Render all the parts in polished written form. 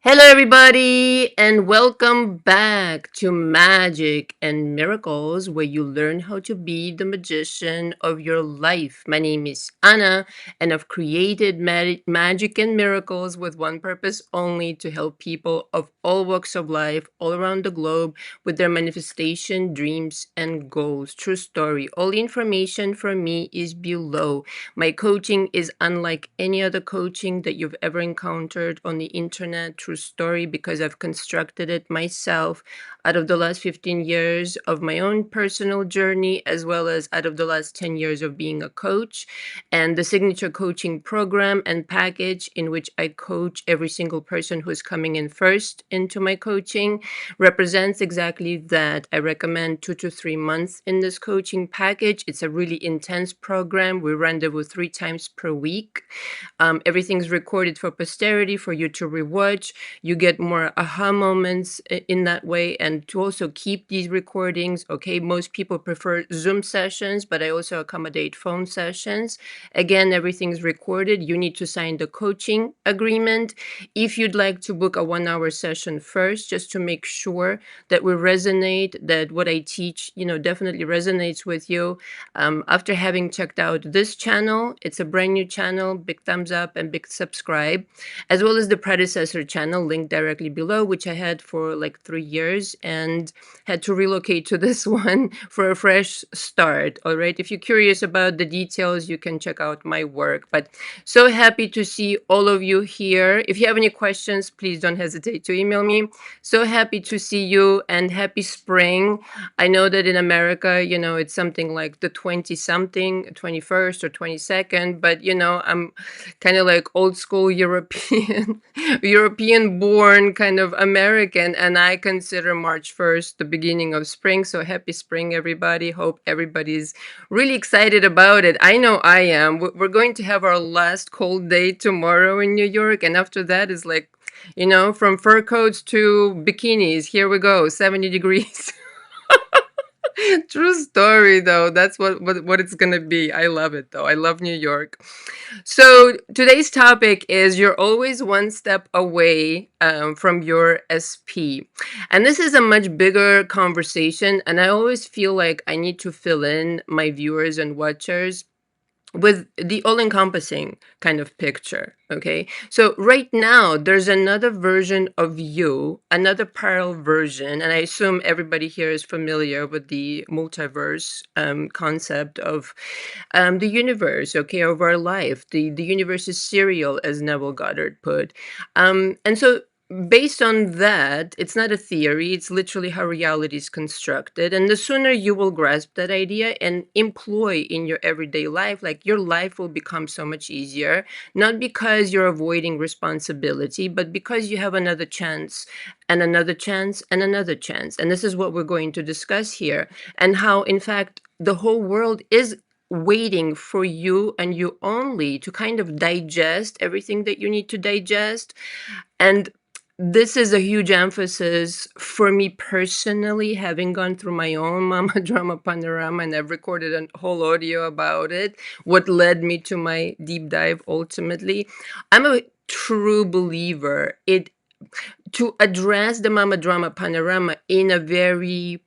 Hello, everybody, and welcome back to Magic and Miracles, where you learn how to be the magician of your life. My name is Anna, and I've created magic and miracles with one purpose only: to help people of all walks of life all around the globe with their manifestation, dreams, and goals. True story. All the information from me is below. My coaching is unlike any other coaching that you've ever encountered on the internet. True story, because I've constructed it myself out of the last 15 years of my own personal journey, as well as out of the last 10 years of being a coach. And the signature coaching program and package, in which I coach every single person who's coming in first into my coaching, represents exactly that. I recommend 2 to 3 months in this coaching package. It's a really intense program. We rendezvous 3 times per week. Everything's recorded for posterity for you to rewatch. You get more aha moments in that way. And to also keep these recordings, okay, most people prefer Zoom sessions, but I also accommodate phone sessions. Again, everything's recorded. You need to sign the coaching agreement. If you'd like to book a 1 hour session first, just to make sure that we resonate, that what I teach, definitely resonates with you. After having checked out this channel, it's a brand new channel, big thumbs up and big subscribe, as well as the predecessor channel linked directly below, which I had for like 3 years and had to relocate to this one for a fresh start. All right. If you're curious about the details, you can check out my work. But so happy to see all of you here. If you have any questions, please don't hesitate to email me. So happy to see you, and happy spring. I know that in America, it's something like the 20 something, 21st or 22nd, but I'm kind of like old school European, European born kind of American, and I consider March 1st the beginning of spring. So happy spring, everybody. Hope everybody's really excited about it. I know I am. We're going to have our last cold day tomorrow in New York, and after that is like, from fur coats to bikinis. Here we go, 70 degrees. True story, though. That's what it's gonna be. I love it, though. I love New York. So today's topic is: you're always one step away from your SP. And this is a much bigger conversation, and I always feel like I need to fill in my viewers and watchers with the all-encompassing kind of picture. Okay, so right now there's another version of you, another parallel version, and I assume everybody here is familiar with the multiverse concept of the universe, okay, of our life. The universe is serial, as Neville Goddard put. And so based on that, it's not a theory, it's literally how reality is constructed. And the sooner you will grasp that idea and employ in your everyday life, like, your life will become so much easier, not because you're avoiding responsibility, but because you have another chance and another chance and another chance. And this is what we're going to discuss here, and how, in fact, the whole world is waiting for you and you only to kind of digest everything that you need to digest. And this is a huge emphasis for me personally, having gone through my own mama drama panorama, and I've recorded a whole audio about it, what led me to my deep dive ultimately. I'm a true believer it to address the mama drama panorama in a very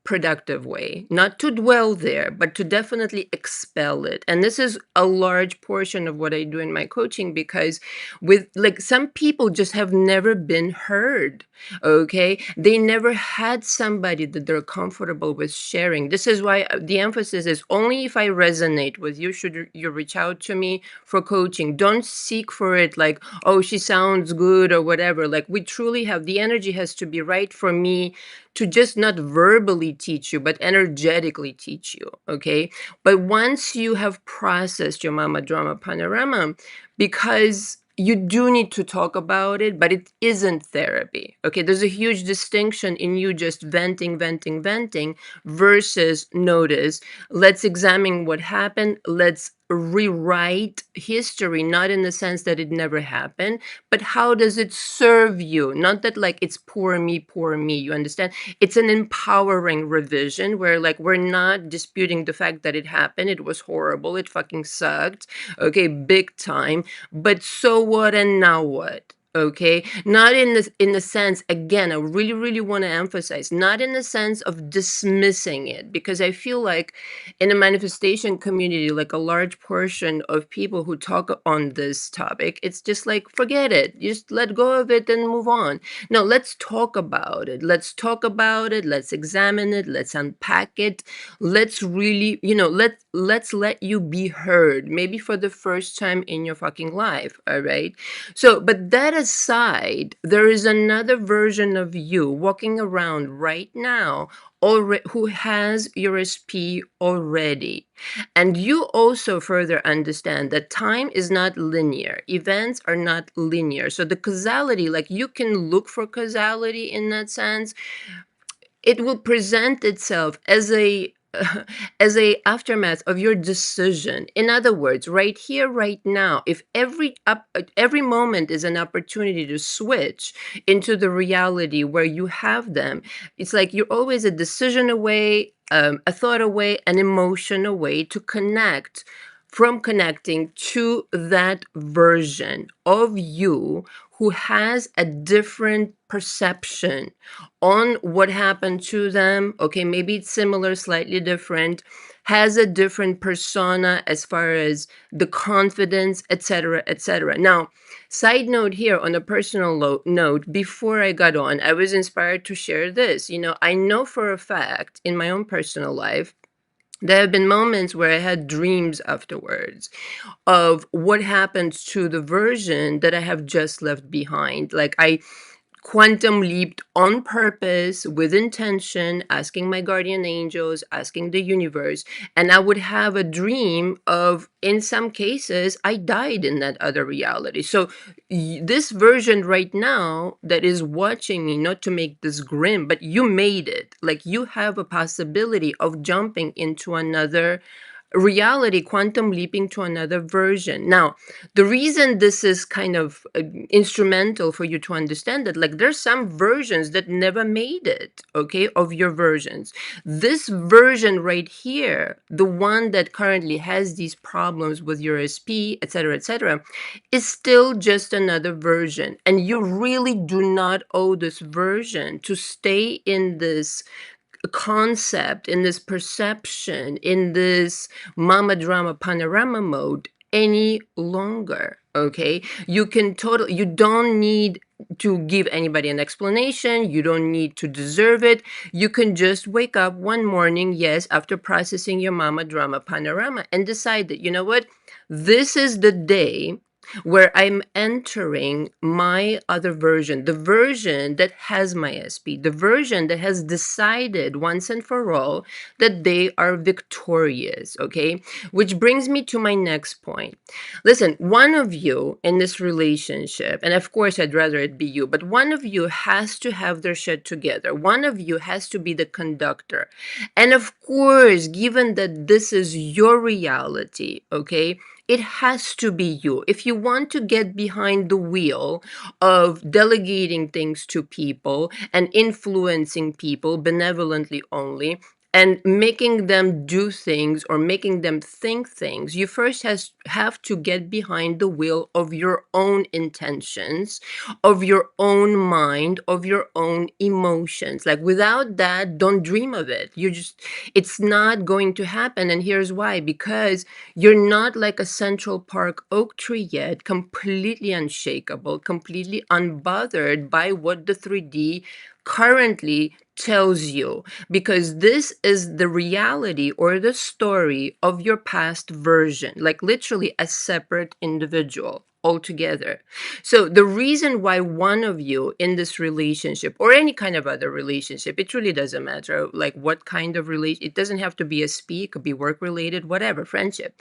productive way, not to dwell there, but to definitely expel it. And this is a large portion of what I do in my coaching, because with, like, some people just have never been heard. Okay, they never had somebody that they're comfortable with sharing. This is why the emphasis is: only if I resonate with you should you reach out to me for coaching. Don't seek for it like, oh, she sounds good or whatever. Like, we truly have, the energy has to be right for me to just not verbally teach you, but energetically teach you. Okay. But once you have processed your mama drama panorama, because you do need to talk about it, but it isn't therapy. Okay. There's a huge distinction in you just venting, venting, venting versus notice. Let's examine what happened. Let's rewrite history, not in the sense that it never happened, but how does it serve you? Not that, like, it's poor me, poor me. You understand? It's an empowering revision where, like, we're not disputing the fact that it happened. It was horrible. It fucking sucked. Okay, big time. But so what, and now what? Okay, not in the sense, again, I really really want to emphasize, not in the sense of dismissing it, because I feel like in a manifestation community, like a large portion of people who talk on this topic, it's just like, forget it, just let go of it and move on. No, let's talk about it, let's examine it, let's unpack it, let's really, let's let you be heard, maybe for the first time in your fucking life. All right. So, but that aside, there is another version of you walking around right now already who has your SP already. And you also further understand that time is not linear. Events are not linear. So the causality, like you can look for causality in that sense, it will present itself as a as a aftermath of your decision. In other words, right here, right now, if every moment is an opportunity to switch into the reality where you have them, it's like you're always a decision away, a thought away, an emotion away to connect, from connecting to that version of you who has a different perception on what happened to them. Okay, maybe it's similar, slightly different, has a different persona as far as the confidence, etc., etc. Now, side note here on a personal note, before I got on, I was inspired to share this. I know for a fact in my own personal life, there have been moments where I had dreams afterwards of what happens to the version that I have just left behind. Like I quantum leaped on purpose with intention, asking my guardian angels, asking the universe, and I would have a dream of, in some cases, I died in that other reality. So this version right now that is watching me, not to make this grim, but you made it. Like you have a possibility of jumping into another reality, quantum leaping to another version. Now, the reason this is kind of instrumental for you to understand that, like, there's some versions that never made it, okay, of your versions. This version right here, the one that currently has these problems with your SP, etc., is still just another version. And you really do not owe this version to stay in this concept, in this perception, in this mama drama panorama mode any longer. Okay, you don't need to give anybody an explanation, you don't need to deserve it. You can just wake up one morning, yes, after processing your mama drama panorama, and decide that, you know what, this is the day where I'm entering my other version, the version that has my SP, the version that has decided once and for all that they are victorious, okay? Which brings me to my next point. Listen, one of you in this relationship, and of course I'd rather it be you, but one of you has to have their shit together. One of you has to be the conductor. And of course, given that this is your reality, okay, it has to be you. If you want to get behind the wheel of delegating things to people and influencing people benevolently only, and making them do things or making them think things, you first have to get behind the wheel of your own intentions, of your own mind, of your own emotions. Like without that, don't dream of it. It's not going to happen. And here's why: because you're not like a Central Park oak tree yet, completely unshakable, completely unbothered by what the 3D currently tells you, because this is the reality or the story of your past version, like literally a separate individual altogether. So the reason why one of you in this relationship or any kind of other relationship, it really doesn't matter like what kind of relation, it doesn't have to be a SP, it could be work related, whatever, friendship,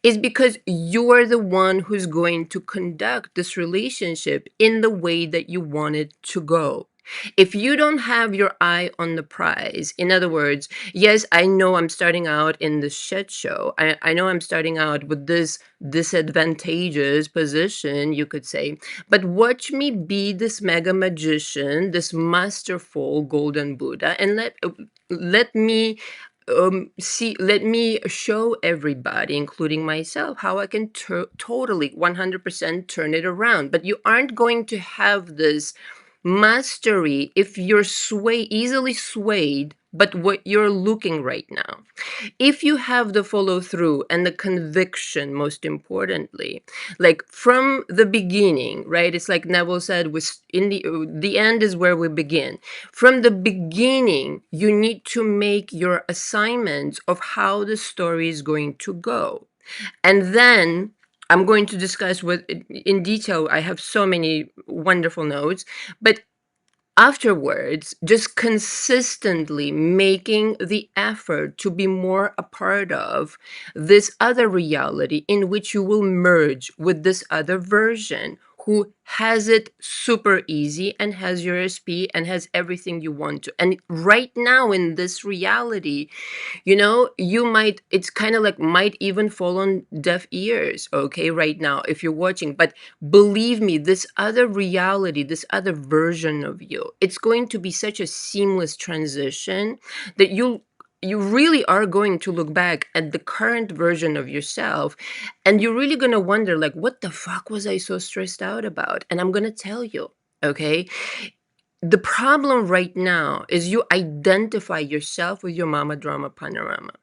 is because you are the one who's going to conduct this relationship in the way that you want it to go. If you don't have your eye on the prize, in other words, yes, I know I'm starting out in this shit show. I know I'm starting out with this disadvantageous position, you could say, but watch me be this mega magician, this masterful golden Buddha, and let me see, let me show everybody, including myself, how I can totally 100% turn it around. But you aren't going to have this mastery if you're easily swayed but what you're looking right now. If you have the follow through and the conviction, most importantly, like from the beginning, right? It's like Neville said, was in the end is where we begin. From the beginning, you need to make your assignments of how the story is going to go. And then I'm going to discuss with in detail. I have so many wonderful notes, but afterwards, just consistently making the effort to be more a part of this other reality in which you will merge with this other version who has it super easy and has your SP and has everything you want to. And right now in this reality, you might, it's kind of like might even fall on deaf ears, okay, right now, if you're watching. But believe me, this other reality, this other version of you, it's going to be such a seamless transition that you really are going to look back at the current version of yourself and you're really going to wonder, like, what the fuck was I so stressed out about? And I'm going to tell you, okay? The problem right now is you identify yourself with your mama drama panorama.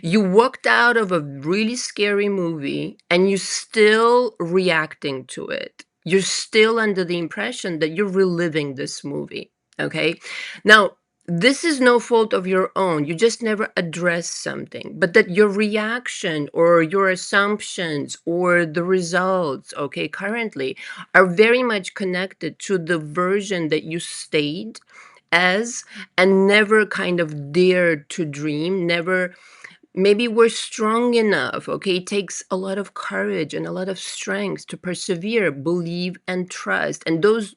You walked out of a really scary movie and you're still reacting to it. You're still under the impression that you're reliving this movie. Okay. Now, this is no fault of your own. You just never address something, but that your reaction or your assumptions or the results, okay, currently are very much connected to the version that you stayed as and never kind of dared to dream, never maybe we're strong enough. Okay, it takes a lot of courage and a lot of strength to persevere, believe, and trust. And those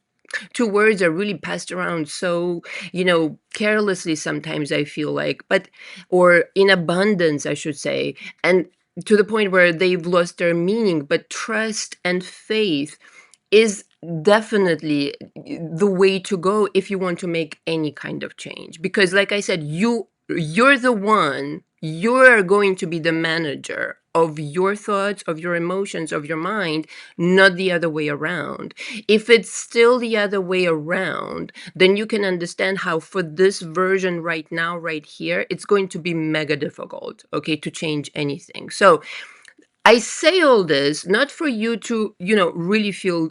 two words are really passed around so, carelessly sometimes, I feel like, but, or in abundance, I should say. And to the point where they've lost their meaning. But trust and faith is definitely the way to go if you want to make any kind of change, because like I said, you're the one, you're going to be the manager of your thoughts, of your emotions, of your mind, not the other way around. If it's still the other way around, then you can understand how for this version right now, right here, it's going to be mega difficult, okay, to change anything. So I say all this not for you to, really feel,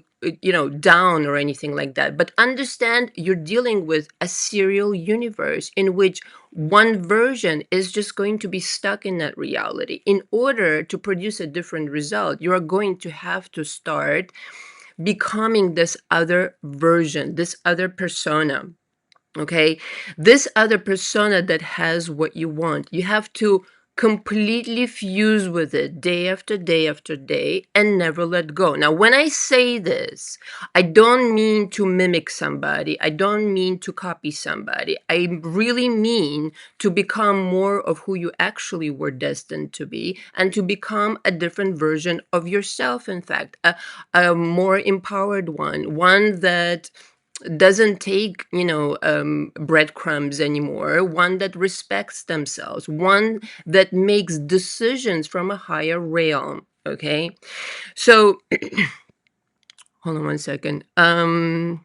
down or anything like that, but understand you're dealing with a serial universe in which one version is just going to be stuck in that reality. In order to produce a different result, you are going to have to start becoming this other version, this other persona. Okay, this other persona that has what you want, you have to completely fuse with it day after day after day and never let go. Now, when I say this, I don't mean to mimic somebody, I don't mean to copy somebody. I really mean to become more of who you actually were destined to be and to become a different version of yourself. In fact, a more empowered one that doesn't take, breadcrumbs anymore, one that respects themselves, one that makes decisions from a higher realm. Okay. So hold on one second. The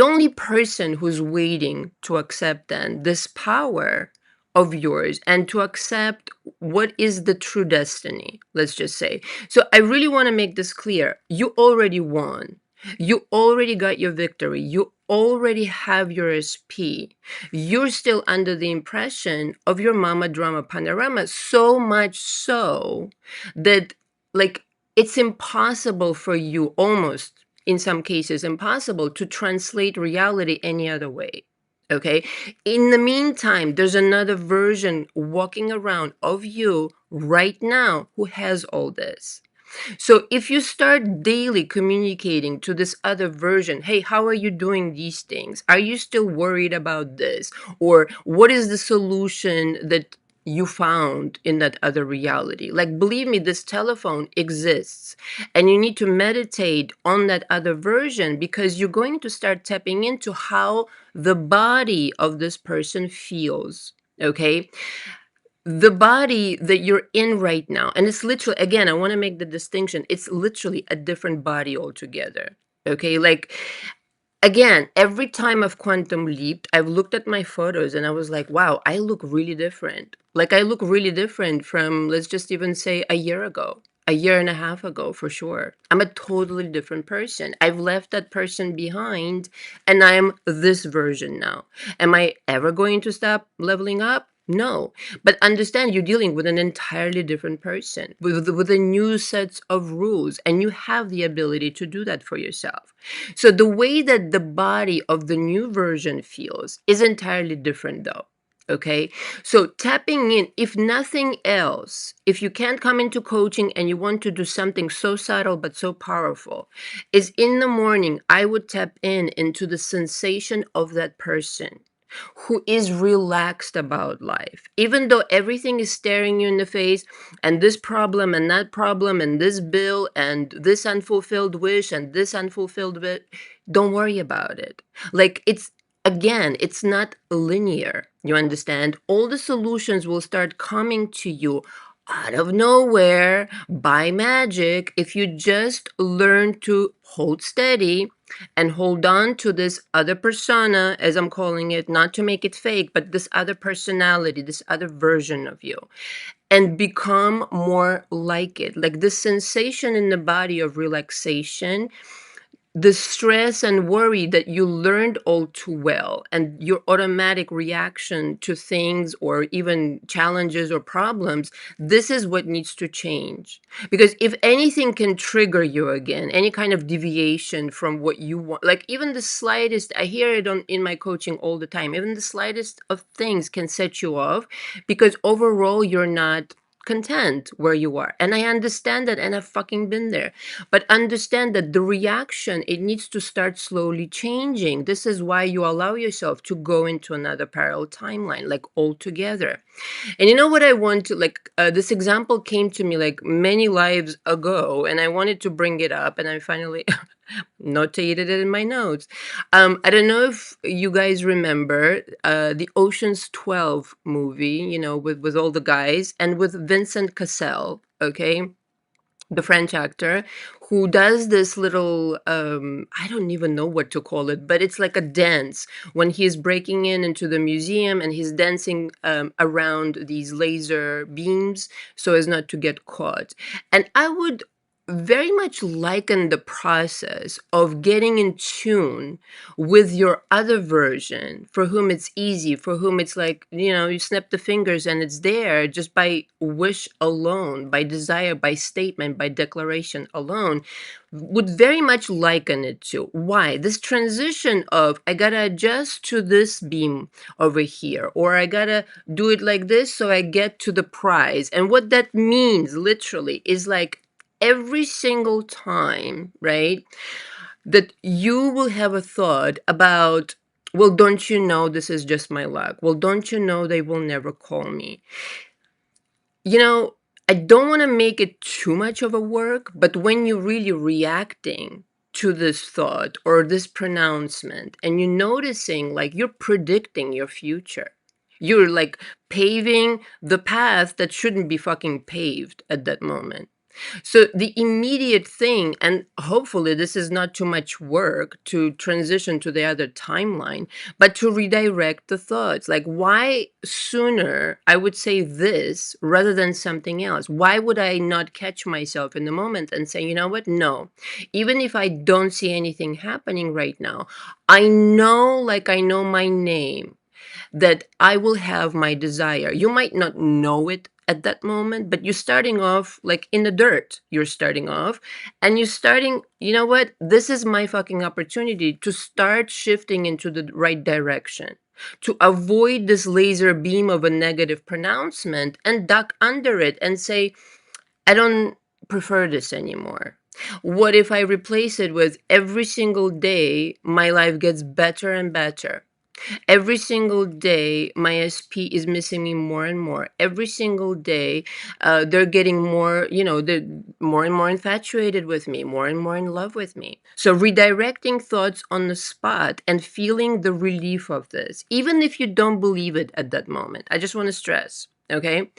only person who's waiting to accept then this power of yours and to accept what is the true destiny, let's just say. So I really want to make this clear. You already won. You already got your victory. You already have your SP. You're still under the impression of your mama drama panorama, so much so that, like, it's impossible for you, almost in some cases impossible, to translate reality any other way. Okay. In the meantime, there's another version walking around of you right now who has all this. So if you start daily communicating to this other version, hey, how are you doing these things? Are you still worried about this? Or what is the solution that you found in that other reality. Like, believe me, this telephone exists, and you need to meditate on that other version because you're going to start tapping into how the body of this person feels. Okay, the body that you're in right now, and it's literally, again, I want to make the distinction, it's literally a different body altogether. Okay, like, again, every time I've quantum leaped, I've looked at my photos and I was like, wow, I look really different. Like, I look really different from, let's just even say, a year ago, a year and a half ago, for sure. I'm a totally different person. I've left that person behind and I'm this version now. Am I ever going to stop leveling up? No. But understand, you're dealing with an entirely different person with a new set of rules, and you have the ability to do that for yourself. So the way that the body of the new version feels is entirely different, though. Okay. So tapping in, if nothing else, if you can't come into coaching and you want to do something so subtle but so powerful, is in the morning, I would tap in into the sensation of that person who is relaxed about life. Even though everything is staring you in the face, and this problem and that problem and this bill and this unfulfilled wish and this unfulfilled wish, don't worry about it. Like, it's, again, it's not linear. You understand? All the solutions will start coming to you out of nowhere by magic if you just learn to hold steady and hold on to this other persona, as I'm calling it, not to make it fake, but this other personality, this other version of you, and become more like it. Like, this sensation in the body of relaxation, the stress and worry that you learned all too well, and your automatic reaction to things or even challenges or problems, this is what needs to change. Because if anything can trigger you again, any kind of deviation from what you want, like even the slightest, I hear it in my coaching all the time, even the slightest of things can set you off because overall you're not content where you are. And I understand that, and I've fucking been there. But understand that the reaction, it needs to start slowly changing. This is why you allow yourself to go into another parallel timeline, like altogether. And you know what I want to, like, this example came to me like many lives ago, and I wanted to bring it up, and I finally notated it in my notes. I don't know if you guys remember the Ocean's 12 movie, you know, with all the guys and with Vincent Cassel, okay? The French actor who does this little I don't even know what to call it, but it's like a dance when he's breaking into the museum and he's dancing around these laser beams so as not to get caught. And I would very much liken the process of getting in tune with your other version, for whom it's easy, for whom it's like, you know, you snap the fingers and it's there just by wish alone, by desire, by statement, by declaration alone, would very much liken it to. Why? This transition of, I gotta adjust to this beam over here, or I gotta do it like this so I get to the prize. And what that means literally is like every single time, right, that you will have a thought about, well, don't you know this is just my luck? Well, don't you know they will never call me? You know, I don't want to make it too much of a work, but when you're really reacting to this thought or this pronouncement and you're noticing, like, you're predicting your future, you're like paving the path that shouldn't be fucking paved at that moment. So the immediate thing, and hopefully this is not too much work to transition to the other timeline, but to redirect the thoughts. Like, why sooner I would say this rather than something else? Why would I not catch myself in the moment and say, you know what? No, even if I don't see anything happening right now, I know, like I know my name, that I will have my desire. You might not know it at that moment, but you're starting off like in the dirt. You're starting off and you're starting, you know what? This is my fucking opportunity to start shifting into the right direction, to avoid this laser beam of a negative pronouncement and duck under it and say, I don't prefer this anymore. What if I replace it with every single day, my life gets better and better? Every single day, my SP is missing me more and more. Every single day, they're getting more, they're more and more infatuated with me, more and more in love with me. So redirecting thoughts on the spot and feeling the relief of this, even if you don't believe it at that moment. I just want to stress, okay?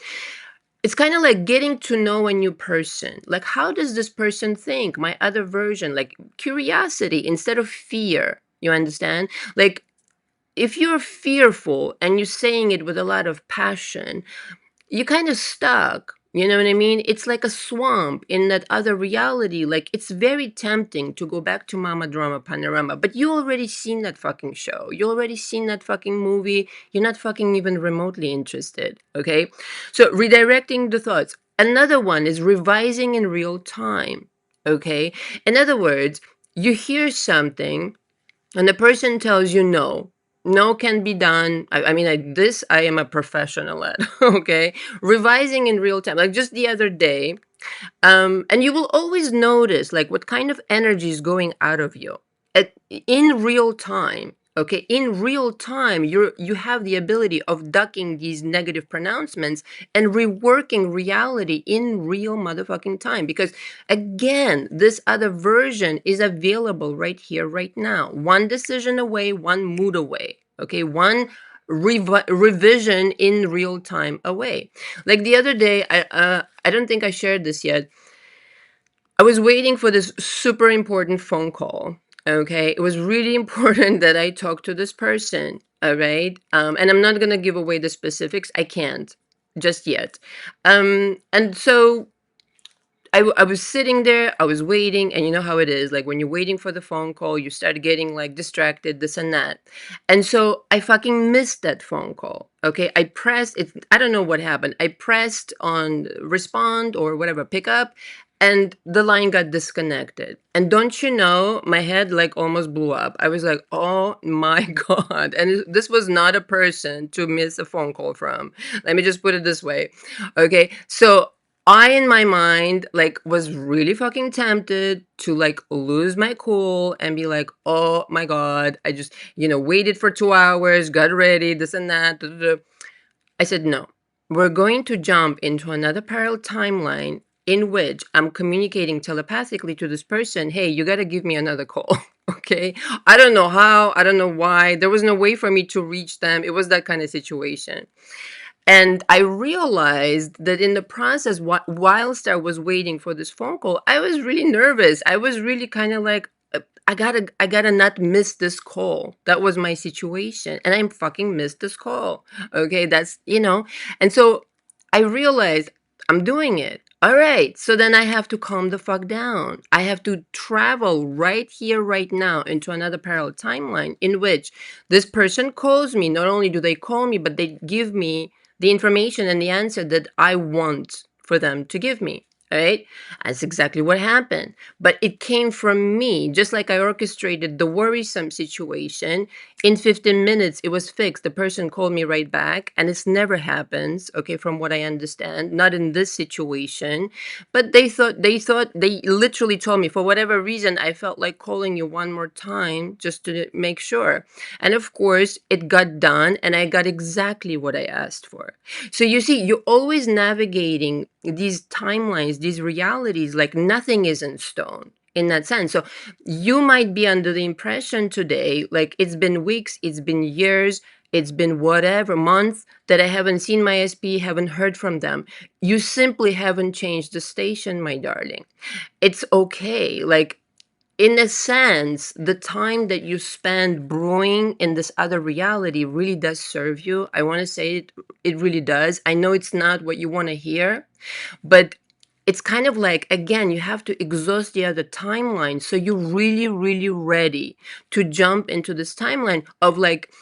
It's kind of like getting to know a new person. Like, how does this person think? My other version, like curiosity instead of fear. You understand? Like, if you're fearful and you're saying it with a lot of passion, you kind of stuck. You know what I mean? It's like a swamp in that other reality. Like, it's very tempting to go back to Mama Drama Panorama, but you already seen that fucking show. You already seen that fucking movie. You're not fucking even remotely interested. Okay? So, redirecting the thoughts. Another one is revising in real time. Okay? In other words, you hear something and the person tells you no. No can be done. I mean, this I am a professional at. Okay, revising in real time. Like just the other day, and you will always notice like what kind of energy is going out of you in real time. Okay, in real time, you have the ability of ducking these negative pronouncements and reworking reality in real motherfucking time. Because again, this other version is available right here, right now. One decision away, one mood away. Okay, one revision in real time away. Like the other day, I don't think I shared this yet. I was waiting for this super important phone call. Okay. It was really important that I talk to this person. All right. And I'm not going to give away the specifics. I can't just yet. And so I was sitting there, I was waiting, and you know how it is. Like when you're waiting for the phone call, you start getting like distracted, this and that. And so I fucking missed that phone call. Okay. I pressed it. I don't know what happened. I pressed on respond or whatever, pick up, and the line got disconnected. And don't you know, my head like almost blew up. I was like, oh my God. And this was not a person to miss a phone call from. Let me just put it this way. Okay. So I, in my mind, like, was really fucking tempted to like lose my cool and be like, oh my God, I just, waited for 2 hours, got ready, this and that. Da, da, da. I said, no, we're going to jump into another parallel timeline in which I'm communicating telepathically to this person. Hey, you got to give me another call. Okay. I don't know how, I don't know why. There was no way for me to reach them. It was that kind of situation. And I realized that in the process, whilst I was waiting for this phone call, I was really nervous. I was really kind of like, I gotta not miss this call. That was my situation. And I fucking missed this call. Okay. And so I realized I'm doing it. All right. So then I have to calm the fuck down. I have to travel right here, right now into another parallel timeline in which this person calls me. Not only do they call me, but they give me the information and the answer that I want for them to give me. All right. That's exactly what happened. But it came from me, just like I orchestrated the worrisome situation. In 15 minutes, it was fixed. The person called me right back, and this never happens. Okay, from what I understand, not in this situation. But they literally told me for whatever reason, I felt like calling you one more time just to make sure. And of course, it got done, and I got exactly what I asked for. So you see, you're always navigating these timelines, these realities, like nothing is in stone in that sense. So you might be under the impression today, like it's been weeks, it's been years, it's been whatever months that I haven't seen my SP, haven't heard from them. You simply haven't changed the station, my darling. It's okay. Like, in a sense, the time that you spend brewing in this other reality really does serve you. I want to say it really does. I know it's not what you want to hear, but it's kind of like, again, you have to exhaust the other timeline. So you're really, really ready to jump into this timeline of like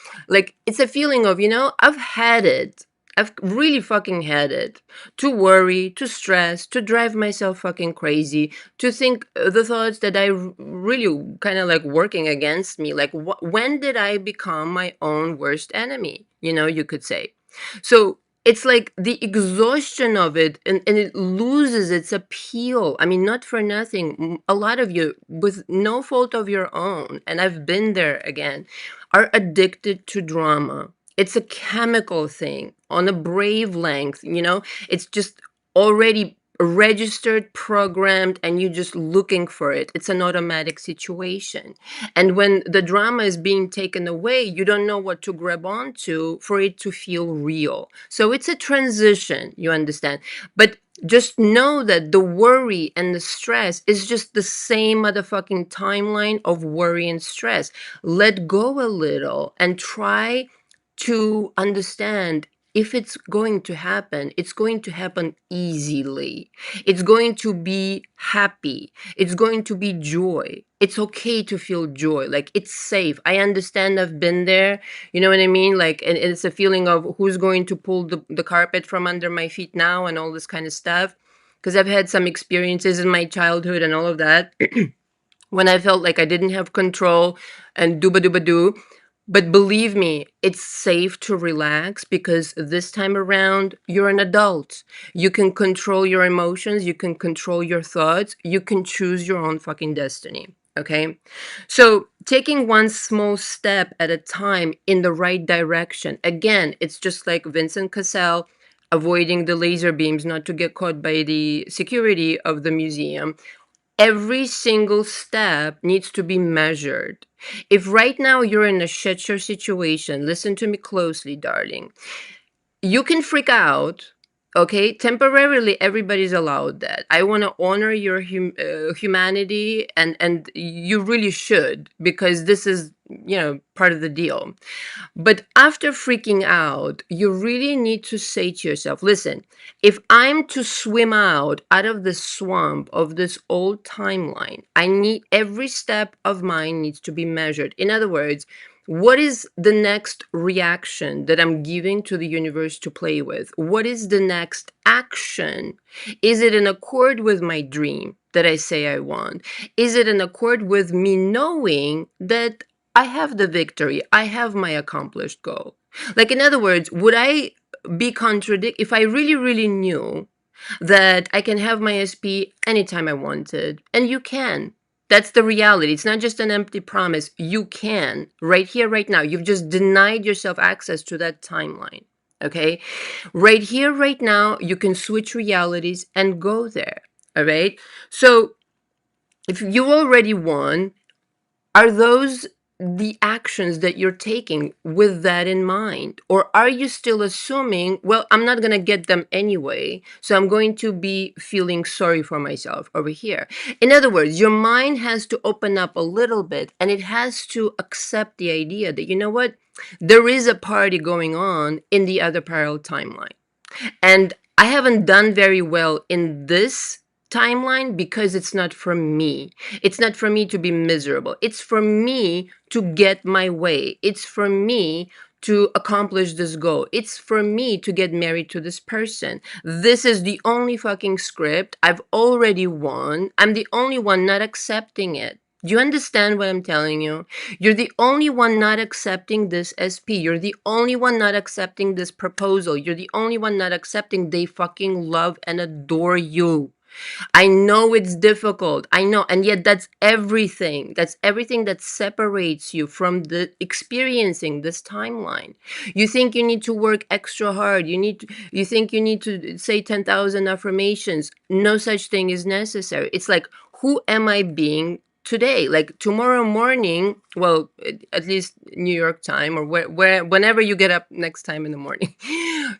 it's a feeling of, I've had it. I've really fucking had it to worry, to stress, to drive myself fucking crazy, to think the thoughts that really kind of like working against me. Like, when did I become my own worst enemy? You could say. So it's like the exhaustion of it, and it loses its appeal. I mean, not for nothing, a lot of you, with no fault of your own, and I've been there again, are addicted to drama. It's a chemical thing on a brave length, it's just already registered, programmed, and you're just looking for it. It's an automatic situation. And when the drama is being taken away, you don't know what to grab onto for it to feel real. So it's a transition, you understand? But just know that the worry and the stress is just the same motherfucking timeline of worry and stress. Let go a little and try to understand, if it's going to happen, it's going to happen easily. It's going to be happy. It's going to be joy. It's okay to feel joy. Like, it's safe. I understand, I've been there. You know what I mean? Like, and it's a feeling of who's going to pull the carpet from under my feet now and all this kind of stuff. Because I've had some experiences in my childhood and all of that when I felt like I didn't have control and dooba dooba doo. But believe me, it's safe to relax, because this time around, you're an adult. You can control your emotions. You can control your thoughts. You can choose your own fucking destiny. Okay? So taking one small step at a time in the right direction. Again, it's just like Vincent Cassell avoiding the laser beams not to get caught by the security of the museum. Every single step needs to be measured. If right now you're in a shit show situation, listen to me closely, darling. You can freak out, okay? Temporarily, everybody's allowed that. I want to honor your humanity, and you really should, because this is, part of the deal. But after freaking out, you really need to say to yourself, listen, if I'm to swim out of the swamp of this old timeline, every step of mine needs to be measured. In other words, what is the next reaction that I'm giving to the universe to play with? What is the next action? Is it in accord with my dream that I say I want? Is it in accord with me knowing that I have the victory, I have my accomplished goal? Like, in other words, would I be if I really, really knew that I can have my SP anytime I wanted? And you can. That's the reality. It's not just an empty promise. You can, right here, right now. You've just denied yourself access to that timeline. Okay? Right here, right now, you can switch realities and go there. All right? So if you already won, are those the actions that you're taking with that in mind? Or are you still assuming, well, I'm not going to get them anyway, so I'm going to be feeling sorry for myself over here? In other words, your mind has to open up a little bit, and it has to accept the idea that, you know what? There is a party going on in the other parallel timeline. And I haven't done very well in this timeline because it's not for me. It's not for me to be miserable. It's for me to get my way. It's for me to accomplish this goal. It's for me to get married to this person. This is the only fucking script. I've already won. I'm the only one not accepting it. Do you understand what I'm telling you? You're the only one not accepting this SP. You're the only one not accepting this proposal. You're the only one not accepting they fucking love and adore you. I know it's difficult. I know. And yet that's everything. That's everything that separates you from the experiencing this timeline. You think you need to work extra hard. You think you need to say 10,000 affirmations. No such thing is necessary. It's like, who am I being today? Like, tomorrow morning, well, at least New York time, or whenever you get up next time in the morning,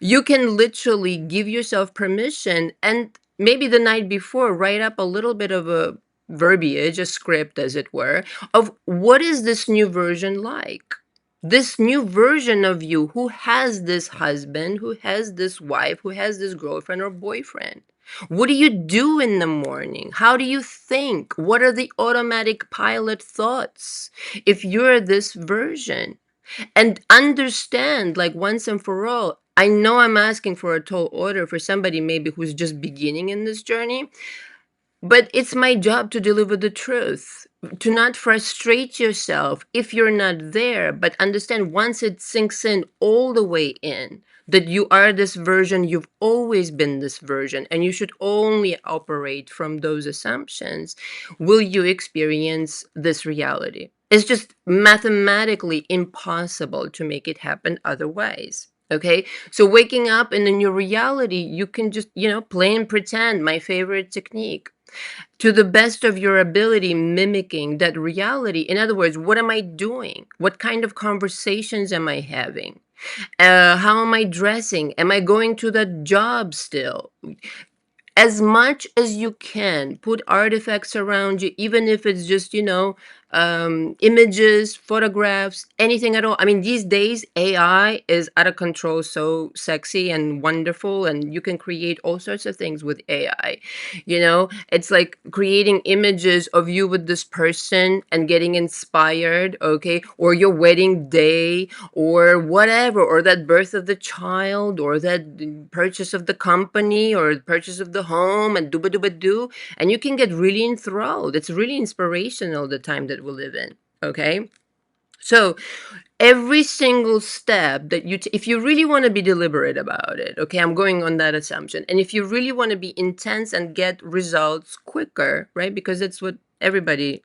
you can literally give yourself permission, and maybe the night before, write up a little bit of a verbiage, a script, as it were, of what is this new version like? This new version of you who has this husband, who has this wife, who has this girlfriend or boyfriend. What do you do in the morning? How do you think? What are the automatic pilot thoughts if you're this version? And understand, like, once and for all, I know I'm asking for a tall order for somebody maybe who's just beginning in this journey, but it's my job to deliver the truth. to not frustrate yourself if you're not there, but understand once it sinks in all the way in that you are this version, you've always been this version, and you should only operate from those assumptions, will you experience this reality. It's just mathematically impossible to make it happen otherwise. Okay, so waking up in a new reality, you can just, play and pretend, my favorite technique, to the best of your ability, mimicking that reality. In other words, what am I doing? What kind of conversations am I having? How am I dressing? Am I going to that job still? As much as you can, put artifacts around you, even if it's just, images, photographs, anything at all. I mean, these days AI is out of control, so sexy and wonderful, and you can create all sorts of things with AI. It's like creating images of you with this person and getting inspired, okay, or your wedding day, or whatever, or that birth of the child, or that purchase of the company, or purchase of the home, and dooba dooba doo. And you can get really enthralled. It's really inspirational, the time that we live in. Okay. So every single step that if you really want to be deliberate about it, okay, I'm going on that assumption. And if you really want to be intense and get results quicker, right? Because that's what everybody,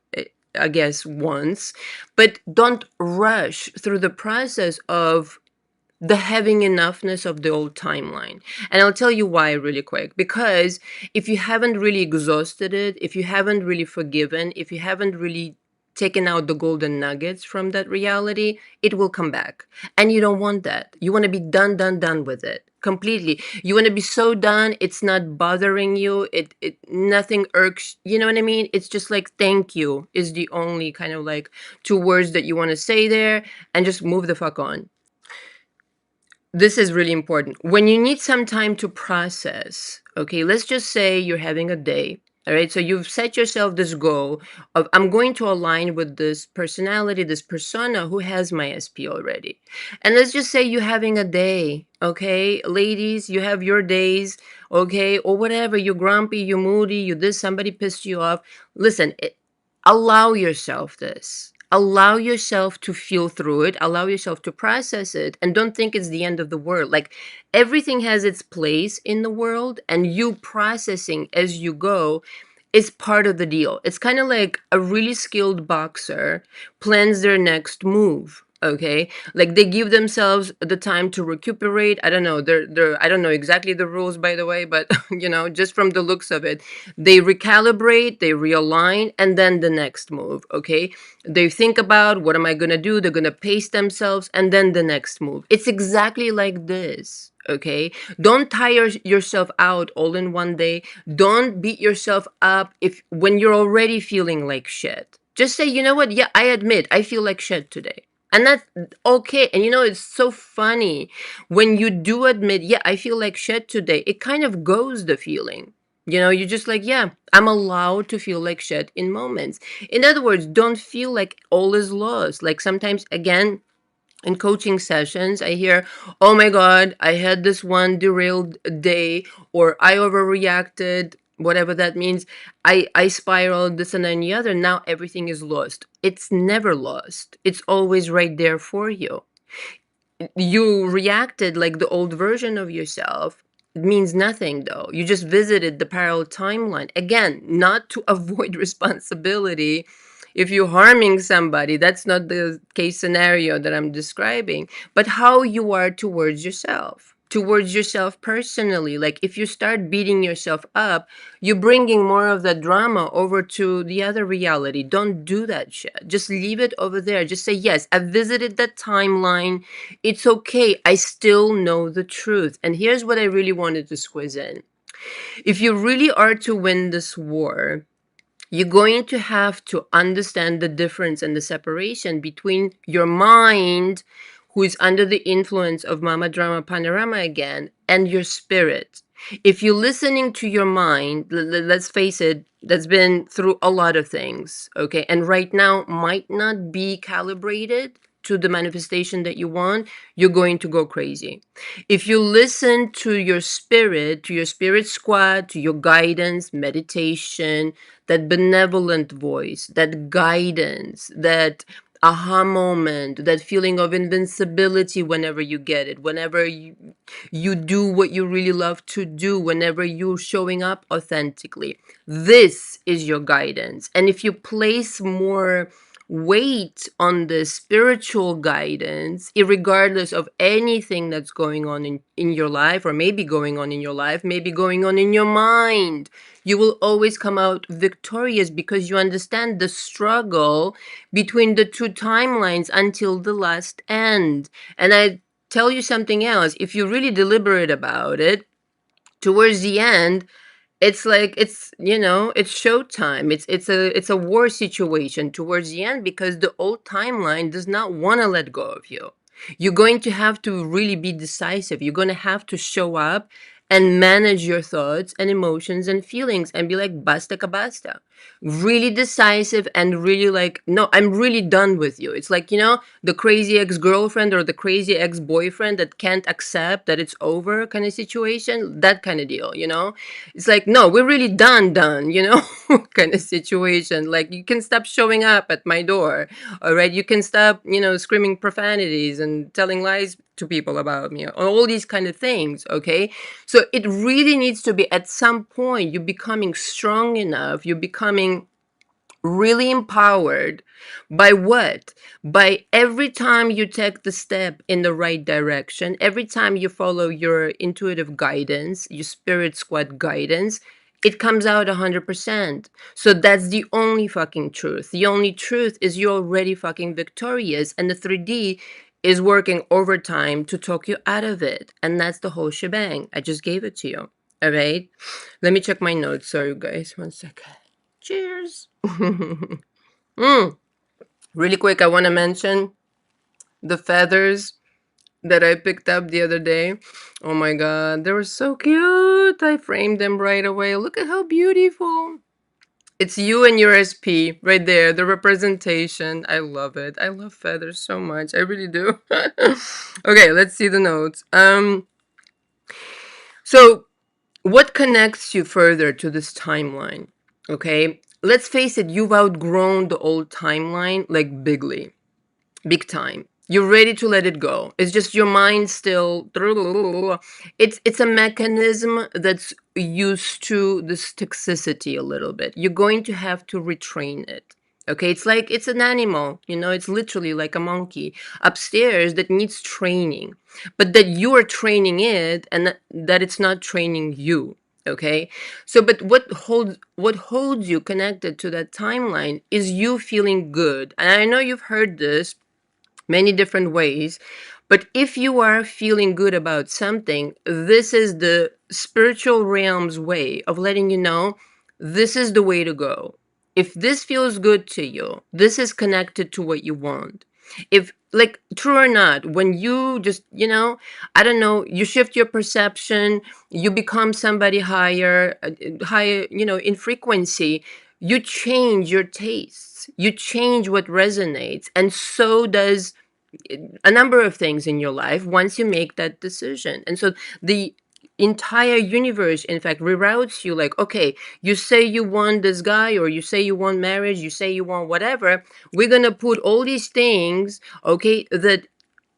I guess, wants. But don't rush through the process of the having enoughness of the old timeline. And I'll tell you why really quick. Because if you haven't really exhausted it, if you haven't really forgiven, if you haven't really taken out the golden nuggets from that reality, it will come back. And you don't want that. You want to be done, done, done with it completely. You want to be so done, it's not bothering you. It nothing irks. You know what I mean? It's just like thank you is the only kind of like two words that you want to say there, and just move the fuck on. This is really important. When you need some time to process, okay, let's just say you're having a day. All right. So you've set yourself this goal of I'm going to align with this personality, this persona who has my SP already. And let's just say you're having a day. Okay. Ladies, you have your days. Okay. Or whatever. You're grumpy, you're moody, you this, somebody pissed you off. Listen, allow yourself this. Allow yourself to feel through it, allow yourself to process it, and don't think it's the end of the world. Like everything has its place in the world, and you processing as you go is part of the deal. It's kind of like a really skilled boxer plans their next move. Okay, like they give themselves the time to recuperate. I don't know. I don't know exactly the rules, by the way, but just from the looks of it, they recalibrate, they realign, and then the next move. Okay, they think about what am I gonna do. They're gonna pace themselves, and then the next move. It's exactly like this. Okay, don't tire yourself out all in one day. Don't beat yourself up if when you're already feeling like shit. Just say, you know what? Yeah, I admit I feel like shit today. And that's okay. And it's so funny when you do admit, yeah, I feel like shit today. It kind of goes the feeling. You're just like, yeah, I'm allowed to feel like shit in moments. In other words, don't feel like all is lost. Like sometimes, again, in coaching sessions, I hear, oh my God, I had this one derailed day, or I overreacted, whatever that means. I spiraled this and then the other. Now everything is lost. It's never lost. It's always right there for you. You reacted like the old version of yourself. It means nothing though. You just visited the parallel timeline. Again, not to avoid responsibility. If you're harming somebody, that's not the case scenario that I'm describing, but how you are towards yourself personally. Like if you start beating yourself up, you're bringing more of that drama over to the other reality. Don't do that shit. Just leave it over there. Just say, yes, I visited that timeline. It's okay. I still know the truth. And here's what I really wanted to squeeze in. If you really are to win this war, you're going to have to understand the difference and the separation between your mind, who is under the influence of Mama Drama Panorama again, and your spirit. If you're listening to your mind, let's face it, that's been through a lot of things, okay? And right now might not be calibrated to the manifestation that you want, you're going to go crazy. If you listen to your spirit squad, to your guidance, meditation, that benevolent voice, that guidance, that aha moment, that feeling of invincibility whenever you get it, whenever you do what you really love to do, whenever you're showing up authentically. This is your guidance. And if you place more weight on the spiritual guidance, regardless of anything that's going on in your life, or maybe going on in your life, maybe going on in your mind, you will always come out victorious because you understand the struggle between the two timelines until the last end. And I tell you something else, if you're really deliberate about it, towards the end, it's like it's showtime. It's a war situation towards the end because the old timeline does not want to let go of you. You're going to have to really be decisive. You're going to have to show up and manage your thoughts and emotions and feelings and be like basta ka basta. Really decisive and really like, no, I'm really done with you. It's like, the crazy ex-girlfriend or the crazy ex-boyfriend that can't accept that it's over kind of situation, that kind of deal. It's like, no, we're really done, kind of situation. Like, you can stop showing up at my door, all right? You can stop, screaming profanities and telling lies to people about me, all these kind of things, okay? So it really needs to be, at some point, you're becoming strong enough, you're becoming really empowered by what? By every time you take the step in the right direction, every time you follow your intuitive guidance, your spirit squad guidance, it comes out 100%. So that's the only fucking truth. The only truth is you're already fucking victorious, and the 3D is working overtime to talk you out of it. And that's the whole shebang. I just gave it to you. All right? Let me check my notes. Sorry, guys. One second. Cheers. Really quick, I want to mention the feathers that I picked up the other day. Oh my god, they were so cute. I framed them right away. Look at how beautiful. It's you and your SP right there, the representation. I love it. I love feathers so much. I really do. Okay, let's see the notes. So what connects you further to this timeline? Okay, let's face it, you've outgrown the old timeline like big time. You're ready to let it go. It's just your mind still. It's a mechanism that's used to this toxicity a little bit. You're going to have to retrain it. Okay, it's like it's an animal, it's literally like a monkey upstairs that needs training, but that you are training it and that it's not training you. Okay, so but what holds you connected to that timeline is you feeling good. And I know you've heard this many different ways. But if you are feeling good about something, this is the spiritual realm's way of letting you know this is the way to go. If this feels good to you, this is connected to what you want. If, like, true or not, when you just, I don't know, you shift your perception, you become somebody higher, in frequency, you change your tastes, you change what resonates, and so does a number of things in your life once you make that decision. And so the entire universe, in fact, reroutes you like, okay, you say you want this guy, or you say you want marriage, you say you want whatever. We're going to put all these things, okay, that